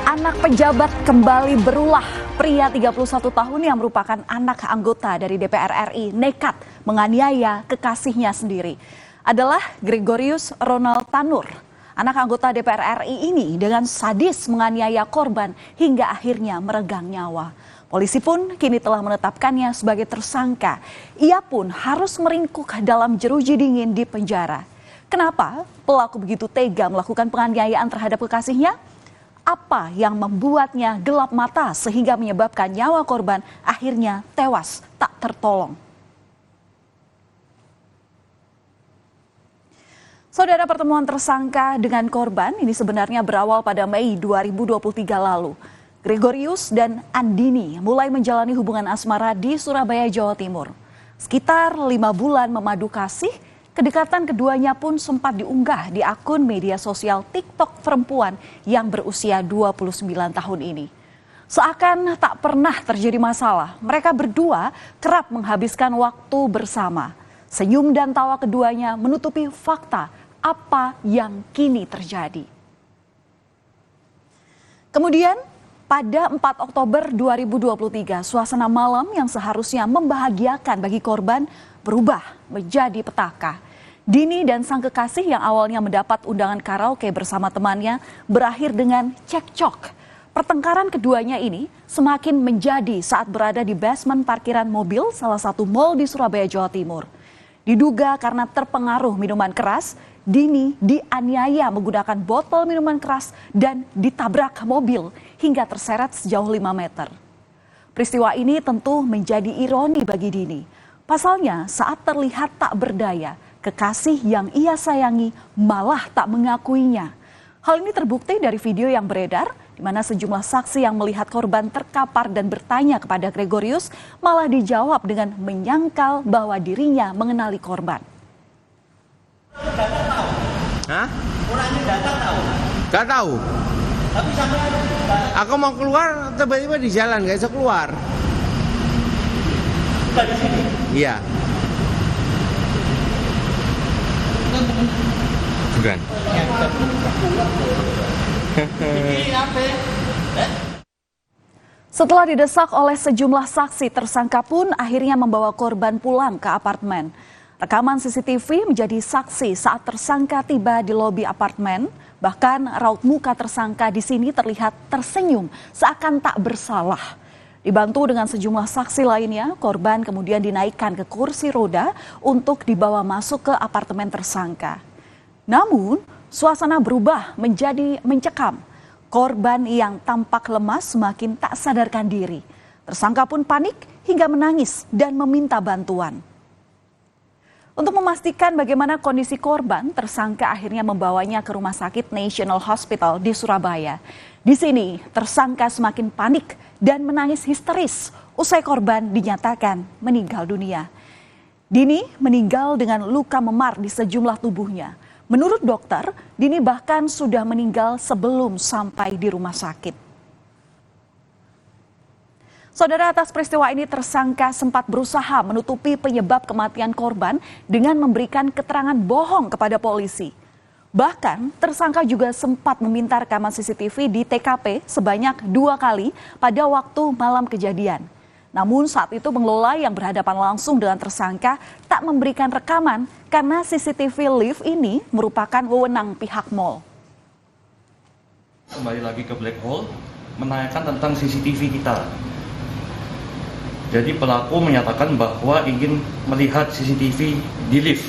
Anak pejabat kembali berulah. Pria 31 tahun yang merupakan anak anggota dari DPR RI nekat menganiaya kekasihnya sendiri. Adalah Gregorius Ronald Tanur. Anak anggota DPR RI ini dengan sadis menganiaya korban hingga akhirnya meregang nyawa. Polisi pun kini telah menetapkannya sebagai tersangka. Ia pun harus meringkuk dalam jeruji dingin di penjara. Kenapa pelaku begitu tega melakukan penganiayaan terhadap kekasihnya? Apa yang membuatnya gelap mata sehingga menyebabkan nyawa korban akhirnya tewas tak tertolong? Saudara, pertemuan tersangka dengan korban ini sebenarnya berawal pada Mei 2023 lalu. Gregorius dan Andini mulai menjalani hubungan asmara di Surabaya, Jawa Timur. Sekitar 5 bulan memadu kasih, kedekatan keduanya pun sempat diunggah di akun media sosial TikTok perempuan yang berusia 29 tahun ini. Seakan tak pernah terjadi masalah, mereka berdua kerap menghabiskan waktu bersama. Senyum dan tawa keduanya menutupi fakta apa yang kini terjadi. Kemudian pada 4 Oktober 2023, suasana malam yang seharusnya membahagiakan bagi korban berubah menjadi petaka. Dini dan sang kekasih yang awalnya mendapat undangan karaoke bersama temannya berakhir dengan cekcok. Pertengkaran keduanya ini semakin menjadi saat berada di basement parkiran mobil salah satu mal di Surabaya, Jawa Timur. Diduga karena terpengaruh minuman keras, Dini dianiaya menggunakan botol minuman keras dan ditabrak mobil hingga terseret sejauh 5 meter. Peristiwa ini tentu menjadi ironi bagi Dini. Pasalnya saat terlihat tak berdaya, kekasih yang ia sayangi malah tak mengakuinya. Hal ini terbukti dari video yang beredar, di mana sejumlah saksi yang melihat korban terkapar dan bertanya kepada Gregorius malah dijawab dengan menyangkal bahwa dirinya mengenali korban. Hah? Orangnya datang tahu? Gak tahu. Tapi sampai Aku mau keluar, tiba-tiba di jalan gak bisa keluar. bukan di sini. Iya. Bukan. Ini apa? Setelah didesak oleh sejumlah saksi, tersangka pun akhirnya membawa korban pulang ke apartemen. Rekaman CCTV menjadi saksi saat tersangka tiba di lobi apartemen. Bahkan raut muka tersangka di sini terlihat tersenyum seakan tak bersalah. Dibantu dengan sejumlah saksi lainnya, korban kemudian dinaikkan ke kursi roda untuk dibawa masuk ke apartemen tersangka. Namun, suasana berubah menjadi mencekam. Korban yang tampak lemas semakin tak sadarkan diri. Tersangka pun panik hingga menangis dan meminta bantuan. Untuk memastikan bagaimana kondisi korban, tersangka akhirnya membawanya ke Rumah Sakit National Hospital di Surabaya. Di sini, tersangka semakin panik dan menangis histeris usai korban dinyatakan meninggal dunia. Dini meninggal dengan luka memar di sejumlah tubuhnya. Menurut dokter, Dini bahkan sudah meninggal sebelum sampai di rumah sakit. Saudara, atas peristiwa ini tersangka sempat berusaha menutupi penyebab kematian korban dengan memberikan keterangan bohong kepada polisi. Bahkan tersangka juga sempat meminta rekaman CCTV di TKP sebanyak 2 kali pada waktu malam kejadian. Namun saat itu pengelola yang berhadapan langsung dengan tersangka tak memberikan rekaman karena CCTV lift ini merupakan wewenang pihak mall. Kembali lagi ke black hole, menanyakan tentang CCTV kita. Jadi pelaku menyatakan bahwa ingin melihat CCTV di lift.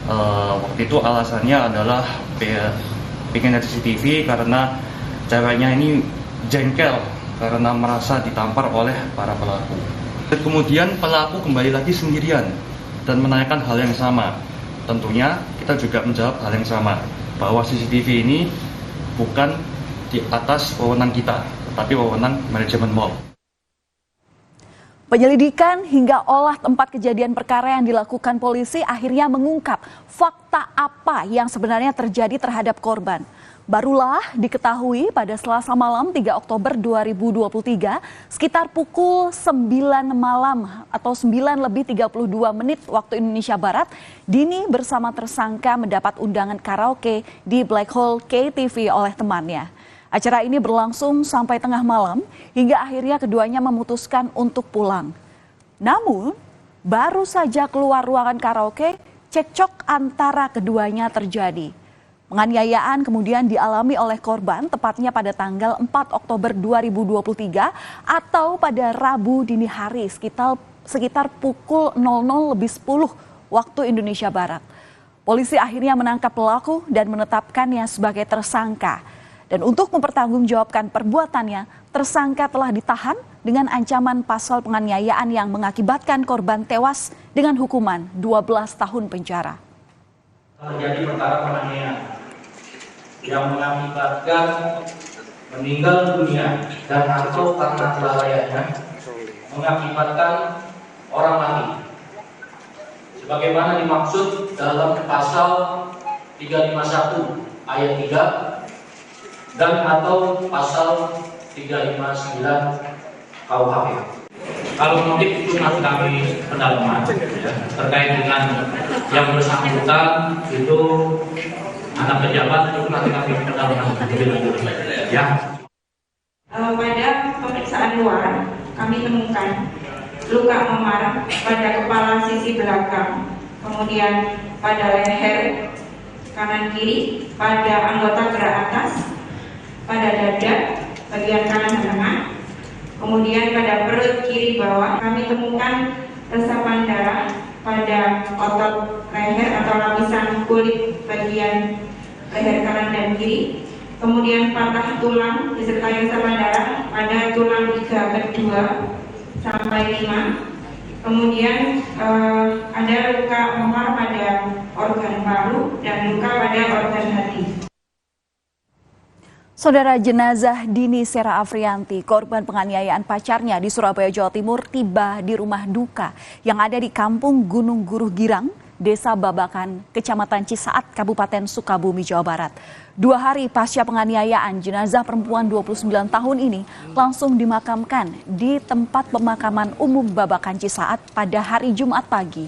Waktu itu alasannya adalah pengen lihat CCTV karena ceweknya ini jengkel karena merasa ditampar oleh para pelaku. Dan kemudian pelaku kembali lagi sendirian dan menanyakan hal yang sama. Tentunya kita juga menjawab hal yang sama, bahwa CCTV ini bukan di atas wewenang kita, tetapi wewenang manajemen mall. Penyelidikan hingga olah tempat kejadian perkara yang dilakukan polisi akhirnya mengungkap fakta apa yang sebenarnya terjadi terhadap korban. Barulah diketahui pada Selasa malam 3 Oktober 2023 sekitar pukul 9 malam atau 9:32 waktu Indonesia Barat, Dini bersama tersangka mendapat undangan karaoke di Black Hole KTV oleh temannya. Acara ini berlangsung sampai tengah malam hingga akhirnya keduanya memutuskan untuk pulang. Namun, baru saja keluar ruangan karaoke, cekcok antara keduanya terjadi. Penganiayaan kemudian dialami oleh korban tepatnya pada tanggal 4 Oktober 2023 atau pada Rabu dini hari sekitar pukul 00.10 waktu Indonesia Barat. Polisi akhirnya menangkap pelaku dan menetapkannya sebagai tersangka. Dan untuk mempertanggungjawabkan perbuatannya, tersangka telah ditahan dengan ancaman pasal penganiayaan yang mengakibatkan korban tewas dengan hukuman 12 tahun penjara. Terjadi perkara penganiayaan yang mengakibatkan meninggal dunia dan atau karena kelalaiannya mengakibatkan orang mati. Sebagaimana dimaksud dalam pasal 351 ayat 3 dan atau pasal 359 KUHP. Kalau motif itu masih kami pendalaman ya, terkait dengan yang bersangkutan itu anak pejabat itu nanti kami pendalaman ya. Pada pemeriksaan luar kami temukan luka memar pada kepala sisi belakang, kemudian pada leher kanan kiri, pada anggota gerak atas, pada dada bagian kanan dan tengah, kemudian pada perut kiri bawah. Kami temukan resapan darah pada otot leher atau lapisan kulit bagian leher kanan dan kiri, kemudian patah tulang disertai resapan darah pada tulang iga kedua sampai 5, kemudian ada luka memar pada organ paru dan luka pada organ hati. Saudara, jenazah Dini Sera Afrianti, korban penganiayaan pacarnya di Surabaya, Jawa Timur, tiba di rumah duka yang ada di Kampung Gunung Guruh Girang, Desa Babakan, Kecamatan Cisaat, Kabupaten Sukabumi, Jawa Barat. 2 hari pasca penganiayaan, jenazah perempuan 29 tahun ini langsung dimakamkan di tempat pemakaman umum Babakan Cisaat pada hari Jumat pagi.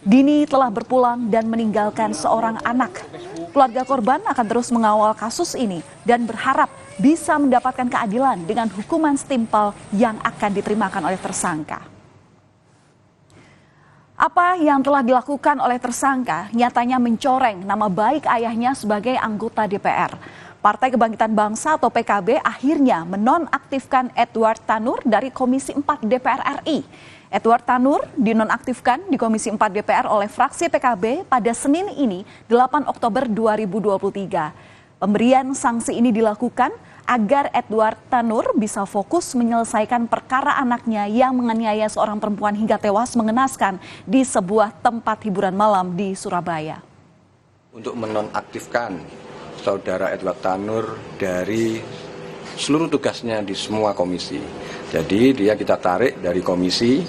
Dini telah berpulang dan meninggalkan seorang anak. Keluarga korban akan terus mengawal kasus ini dan berharap bisa mendapatkan keadilan dengan hukuman setimpal yang akan diterimakan oleh tersangka. Apa yang telah dilakukan oleh tersangka nyatanya mencoreng nama baik ayahnya sebagai anggota DPR. Partai Kebangkitan Bangsa atau PKB akhirnya menonaktifkan Edward Tanur dari Komisi 4 DPR RI. Edward Tanur dinonaktifkan di Komisi 4 DPR oleh fraksi PKB pada Senin ini 8 Oktober 2023. Pemberian sanksi ini dilakukan agar Edward Tanur bisa fokus menyelesaikan perkara anaknya yang menganiaya seorang perempuan hingga tewas mengenaskan di sebuah tempat hiburan malam di Surabaya. Untuk menonaktifkan saudara Edward Tanur dari seluruh tugasnya di semua komisi. Jadi dia kita tarik dari komisi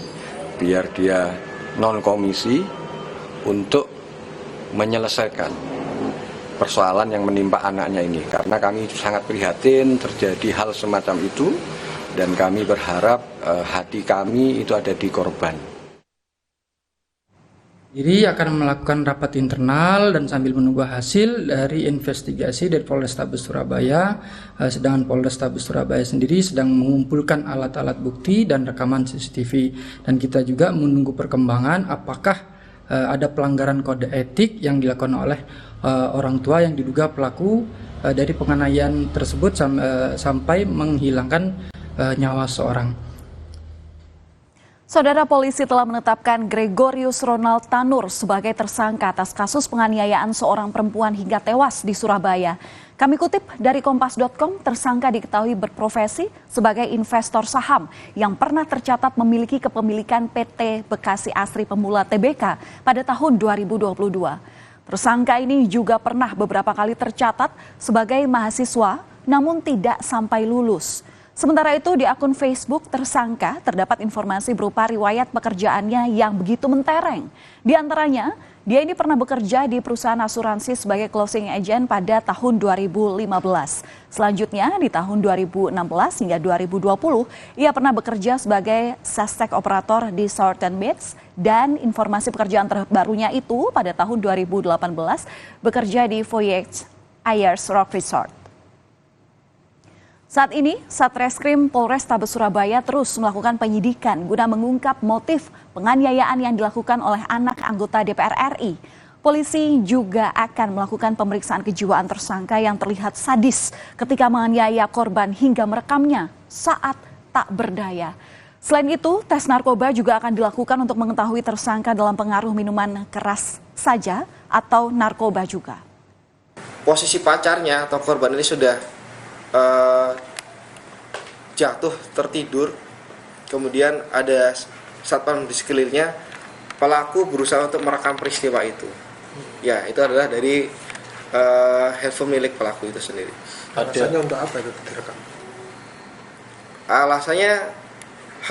biar dia non-komisi untuk menyelesaikan persoalan yang menimpa anaknya ini. Karena kami sangat prihatin terjadi hal semacam itu dan kami berharap hati kami itu ada di korban. Jadi akan melakukan rapat internal dan sambil menunggu hasil dari investigasi dari Polrestabes Surabaya. Sedangkan Polrestabes Surabaya sendiri sedang mengumpulkan alat-alat bukti dan rekaman CCTV. Dan kita juga menunggu perkembangan apakah ada pelanggaran kode etik yang dilakukan oleh orang tua yang diduga pelaku dari penganiayaan tersebut sampai menghilangkan nyawa seorang. Saudara, polisi telah menetapkan Gregorius Ronald Tanur sebagai tersangka atas kasus penganiayaan seorang perempuan hingga tewas di Surabaya. Kami kutip dari Kompas.com, tersangka diketahui berprofesi sebagai investor saham yang pernah tercatat memiliki kepemilikan PT Bekasi Asri Pemula Tbk pada tahun 2022. Tersangka ini juga pernah beberapa kali tercatat sebagai mahasiswa namun tidak sampai lulus. Sementara itu di akun Facebook tersangka terdapat informasi berupa riwayat pekerjaannya yang begitu mentereng. Di antaranya, dia ini pernah bekerja di perusahaan asuransi sebagai closing agent pada tahun 2015. Selanjutnya di tahun 2016 hingga 2020, ia pernah bekerja sebagai sestek operator di Southern Beach dan informasi pekerjaan terbarunya itu pada tahun 2018 bekerja di Voyage Ayers Rock Resort. Saat ini, Satreskrim Polrestabes Surabaya terus melakukan penyidikan guna mengungkap motif penganiayaan yang dilakukan oleh anak anggota DPR RI. Polisi juga akan melakukan pemeriksaan kejiwaan tersangka yang terlihat sadis ketika menganiaya korban hingga merekamnya saat tak berdaya. Selain itu, tes narkoba juga akan dilakukan untuk mengetahui tersangka dalam pengaruh minuman keras saja atau narkoba juga. Posisi pacarnya atau korban ini sudah jatuh tertidur, kemudian ada satpam di sekelilingnya. Pelaku berusaha untuk merekam peristiwa itu. Ya, itu adalah dari handphone milik pelaku itu sendiri. Alasannya untuk apa itu direkam? Alasannya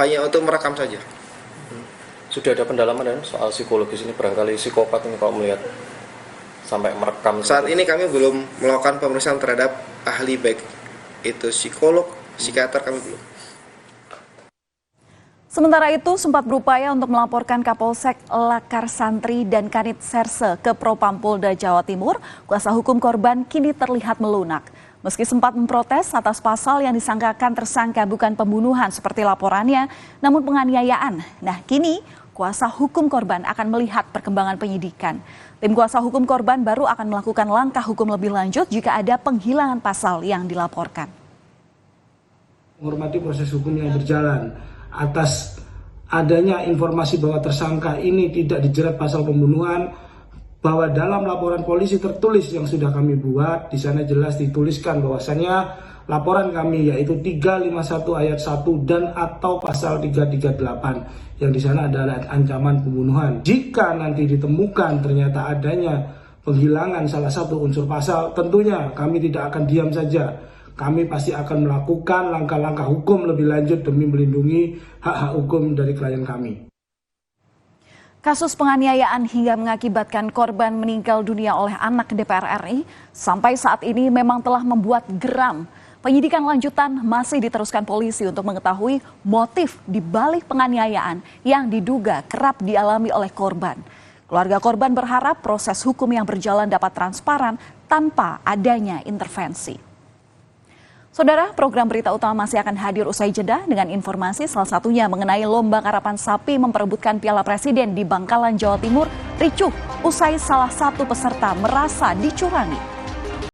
hanya untuk merekam saja. Sudah ada pendalaman dan soal psikologis ini, barangkali psikopat ini kalau melihat sampai merekam. Saat ini kami belum melakukan pemeriksaan terhadap ahli, baik itu psikolog, psikiater, kami belum. Sementara itu, sempat berupaya untuk melaporkan Kapolsek Lakar Santri dan Kanit Serse ke Propam Polda Jawa Timur, kuasa hukum korban kini terlihat melunak. Meski sempat memprotes atas pasal yang disangkakan tersangka bukan pembunuhan seperti laporannya, namun penganiayaan. Nah, kini kuasa hukum korban akan melihat perkembangan penyidikan. Tim kuasa hukum korban baru akan melakukan langkah hukum lebih lanjut jika ada penghilangan pasal yang dilaporkan. Menghormati proses hukum yang berjalan. Atas adanya informasi bahwa tersangka ini tidak dijerat pasal pembunuhan, bahwa dalam laporan polisi tertulis yang sudah kami buat, di sana jelas dituliskan bahwasannya laporan kami yaitu 351 ayat 1 dan atau pasal 338 yang di sana adalah ancaman pembunuhan. Jika nanti ditemukan ternyata adanya penghilangan salah satu unsur pasal, tentunya kami tidak akan diam saja. Kami pasti akan melakukan langkah-langkah hukum lebih lanjut demi melindungi hak-hak hukum dari klien kami. Kasus penganiayaan hingga mengakibatkan korban meninggal dunia oleh anak DPR RI sampai saat ini memang telah membuat geram. Penyidikan lanjutan masih diteruskan polisi untuk mengetahui motif di balik penganiayaan yang diduga kerap dialami oleh korban. Keluarga korban berharap proses hukum yang berjalan dapat transparan tanpa adanya intervensi. Saudara, program Berita Utama masih akan hadir usai jeda dengan informasi salah satunya mengenai lomba karapan sapi memperebutkan Piala Presiden di Bangkalan, Jawa Timur ricuh usai salah satu peserta merasa dicurangi.